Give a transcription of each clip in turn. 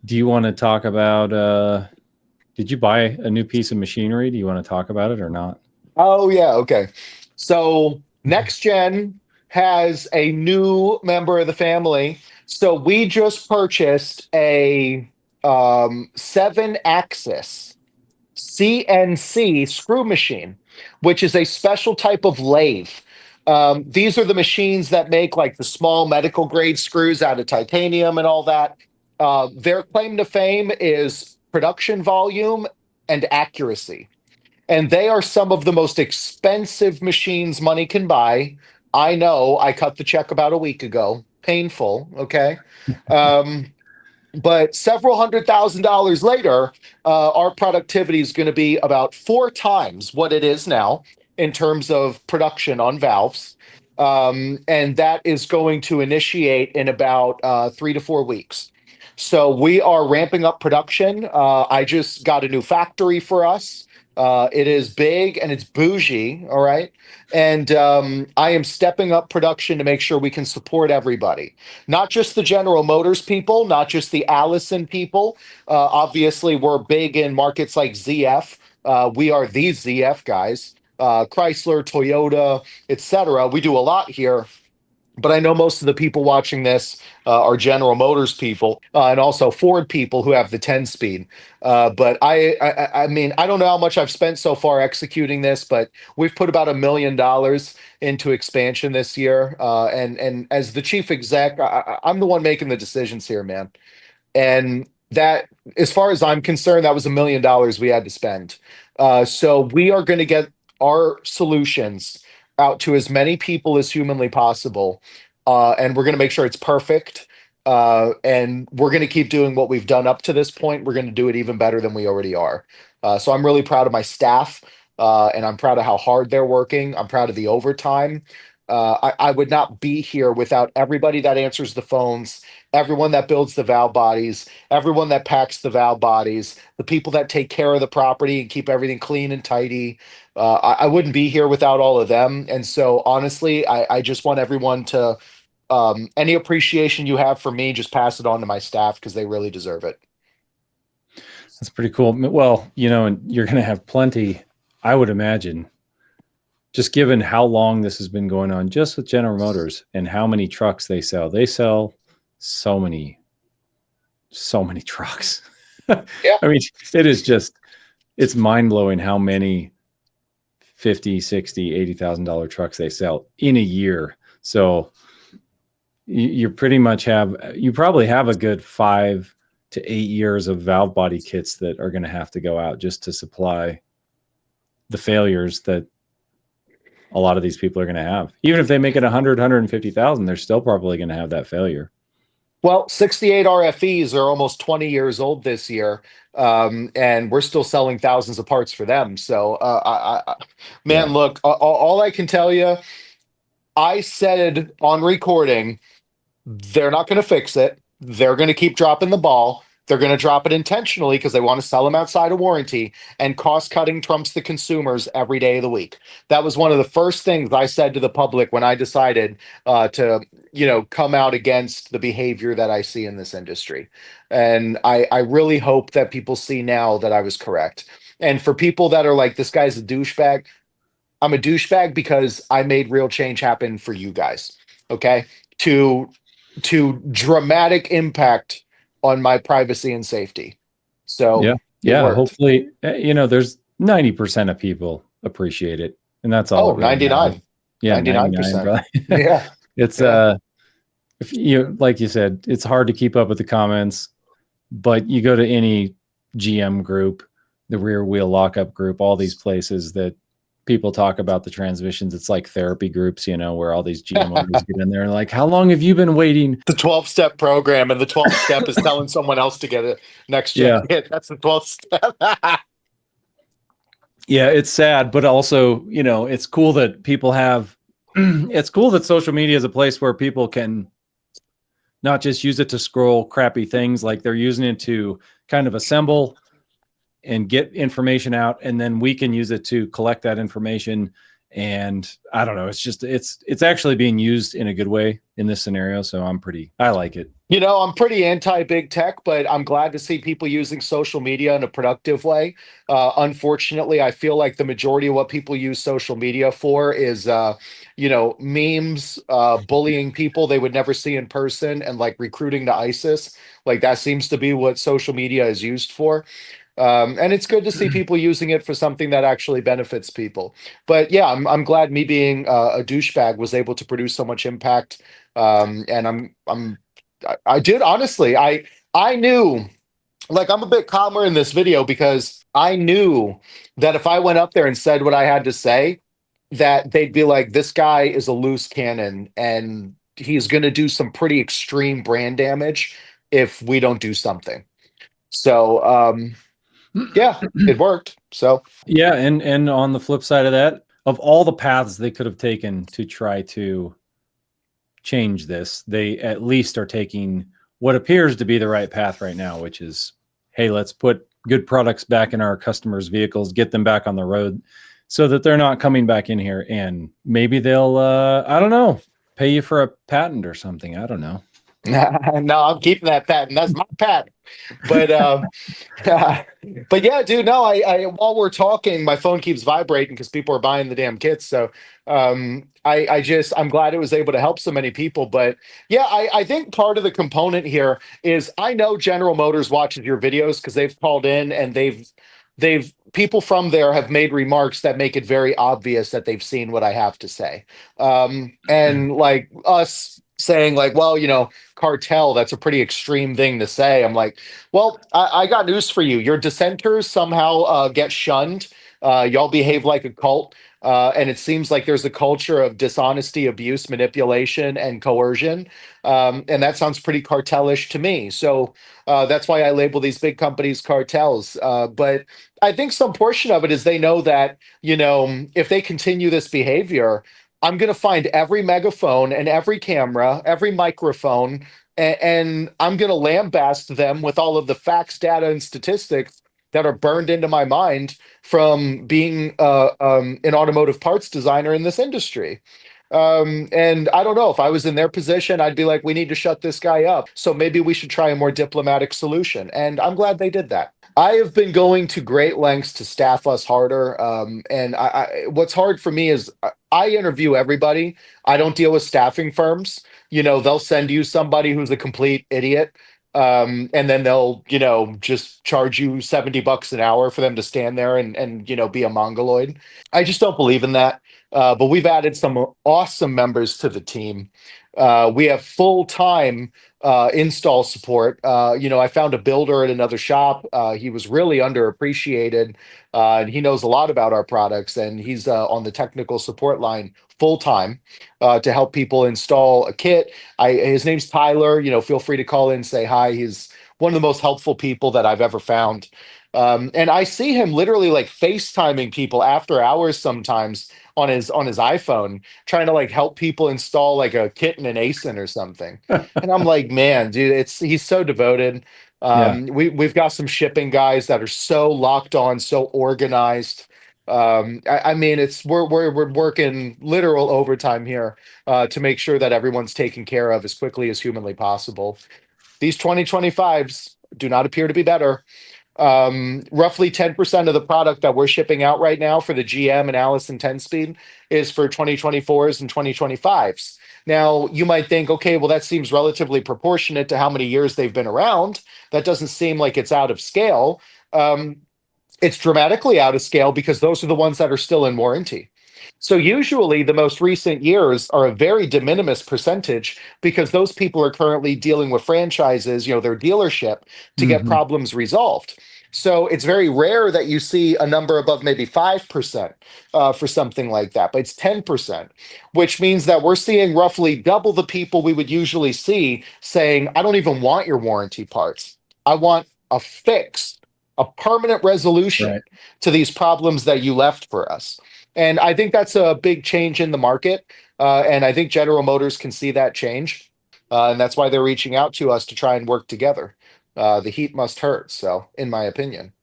Do you want to talk about, did you buy a new piece of machinery? Do you want to talk about it or not? Oh yeah, okay. So NextGen has a new member of the family. So we just purchased a 7-axis CNC screw machine, which is a special type of lathe. These are the machines that make like the small medical grade screws out of titanium and all that. Their claim to fame is production volume and accuracy. And they are some of the most expensive machines money can buy. I know I cut the check about a week ago. Painful, okay? Um, but several $100,000 later, our productivity is going to be about 4 times what it is now in terms of production on valves. And that is going to initiate in about 3 to 4 weeks. So we are ramping up production. I just got a new factory for us. It is big and it's bougie, all right? And I am stepping up production to make sure we can support everybody, not just the General Motors people, not just the Allison people. Obviously, we're big in markets like ZF. We are the ZF guys, Chrysler, Toyota, etc. We do a lot here. But I know most of the people watching this are General Motors people and also Ford people who have the 10-speed. But I mean, I don't know how much I've spent so far executing this, but we've put about $1 million into expansion this year. And as the chief exec, I'm the one making the decisions here, man. And that, as far as I'm concerned, that was $1 million we had to spend. So we are going to get our solutions out to as many people as humanly possible, and we're going to make sure it's perfect. And we're going to keep doing what we've done up to this point. We're going to do it even better than we already are. So I'm really proud of my staff, and I'm proud of how hard they're working. I'm proud of the overtime. I would not be here without everybody that answers the phones, everyone that builds the valve bodies, everyone that packs the valve bodies, the people that take care of the property and keep everything clean and tidy. I wouldn't be here without all of them. And so, honestly, I just want everyone to, any appreciation you have for me, just pass it on to my staff because they really deserve it. That's pretty cool. Well, and you're going to have plenty, I would imagine, just given how long this has been going on, just with General Motors and how many trucks they sell. They sell so many trucks. Yeah. I mean, it's mind blowing how many 50, 60, $80,000 trucks they sell in a year. So you probably have a good 5 to 8 years of valve body kits that are going to have to go out just to supply the failures that a lot of these people are going to have. Even if they make it 100, 150,000, they're still probably going to have that failure. Well, 68 RFEs are almost 20 years old this year, and we're still selling thousands of parts for them. So, man, Yeah. look, all I can tell you, I said on recording, they're not going to fix it. They're going to keep dropping the ball. They're going to drop it intentionally because they want to sell them outside of warranty, and cost cutting trumps the consumers every day of the week. That was one of the first things I said to the public when I decided to, come out against the behavior that I see in this industry. And I really hope that people see now that I was correct. And for people that are like, this guy's a douchebag, I'm a douchebag because I made real change happen for you guys. Okay. To dramatic impact on my privacy and safety. So Yeah. it Yeah. worked. Hopefully, there's 90% of people appreciate it. And that's all Oh, that really matters. 99, Yeah. 99, 99%. probably. Yeah. It's, Yeah. if like you said, it's hard to keep up with the comments, but you go to any GM group, the rear wheel lockup group, all these places that people talk about the transmissions. It's like therapy groups, where all these GM owners get in there and like, how long have you been waiting? The 12-step program, and the 12th step is telling someone else to get a next gen Yeah. kit. That's the 12th step. Yeah, it's sad, but also, it's cool that people have, it's cool that social media is a place where people can not just use it to scroll crappy things, like they're using it to kind of assemble and get information out. And then we can use it to collect that information And I don't know, it's actually being used in a good way in this scenario. So I like it. I'm pretty anti big tech, but I'm glad to see people using social media in a productive way. Unfortunately, I feel like the majority of what people use social media for is, memes, bullying people they would never see in person, and like recruiting to ISIS. Like that seems to be what social media is used for. And it's good to see people using it for something that actually benefits people. But yeah, I'm glad me being a douchebag was able to produce so much impact. And I did honestly. I knew, like, I'm a bit calmer in this video because I knew that if I went up there and said what I had to say, that they'd be like, this guy is a loose cannon and he's going to do some pretty extreme brand damage if we don't do something. So, yeah, it worked. So, Yeah, and on the flip side of that, of all the paths they could have taken to try to change this, they at least are taking what appears to be the right path right now, which is, hey, let's put good products back in our customers' vehicles, get them back on the road so that they're not coming back in here, and maybe they'll I don't know, pay you for a patent or something. I don't know. no, I'm keeping that patent. That's my patent. But but yeah, dude, no, I while we're talking, my phone keeps vibrating because people are buying the damn kits. So I'm glad it was able to help so many people. But yeah, I think part of the component here is I know General Motors watches your videos because they've called in and they've people from there have made remarks that make it very obvious that they've seen what I have to say. And like us saying like, well, cartel, that's a pretty extreme thing to say. I'm like, well, I got news for you. Your dissenters somehow get shunned. Y'all behave like a cult. And it seems like there's a culture of dishonesty, abuse, manipulation, and coercion. And that sounds pretty cartelish to me. So that's why I label these big companies cartels. But I think some portion of it is they know that, if they continue this behavior, I'm going to find every megaphone and every camera, every microphone, and I'm going to lambast them with all of the facts, data, and statistics that are burned into my mind from being an automotive parts designer in this industry. And I don't know, if I was in their position, I'd be like, we need to shut this guy up. So maybe we should try a more diplomatic solution. And I'm glad they did that. I have been going to great lengths to staff us harder. And what's hard for me is I interview everybody. I don't deal with staffing firms. They'll send you somebody who's a complete idiot. And then they'll, just charge you $70 an hour for them to stand there and be a mongoloid. I just don't believe in that. But we've added some awesome members to the team. We have full-time install support. I found a builder at another shop. He was really underappreciated, and he knows a lot about our products. And he's on the technical support line full time to help people install a kit. His name's Tyler. Feel free to call in, say hi. He's one of the most helpful people that I've ever found. And I see him literally like FaceTiming people after hours sometimes on his iPhone, trying to like help people install like a kit and an ASIN or something. And I'm like, man, dude, he's so devoted. Yeah. We've got some shipping guys that are so locked on, so organized. I mean, we're working literal overtime here to make sure that everyone's taken care of as quickly as humanly possible. These 2025s do not appear to be better. Roughly 10% of the product that we're shipping out right now for the GM and Allison 10 speed is for 2024s and 2025s. Now, you might think, okay, well, that seems relatively proportionate to how many years they've been around. That doesn't seem like it's out of scale. It's dramatically out of scale because those are the ones that are still in warranty. So usually the most recent years are a very de minimis percentage because those people are currently dealing with franchises, their dealership, to get Hmm. problems resolved. So it's very rare that you see a number above maybe 5% for something like that, but it's 10%, which means that we're seeing roughly double the people we would usually see saying, I don't even want your warranty parts. I want a fix, a permanent resolution Right. to these problems that you left for us. And I think that's a big change in the market. And I think General Motors can see that change. And that's why they're reaching out to us to try and work together. The heat must hurt. So, in my opinion.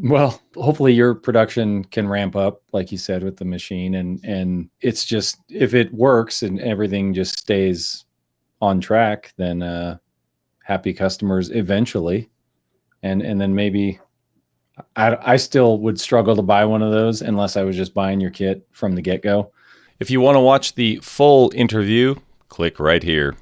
Well, hopefully your production can ramp up, like you said, with the machine, and it's just, if it works and everything just stays on track, then happy customers eventually, and then maybe I still would struggle to buy one of those unless I was just buying your kit from the get-go. If you want to watch the full interview, click right here.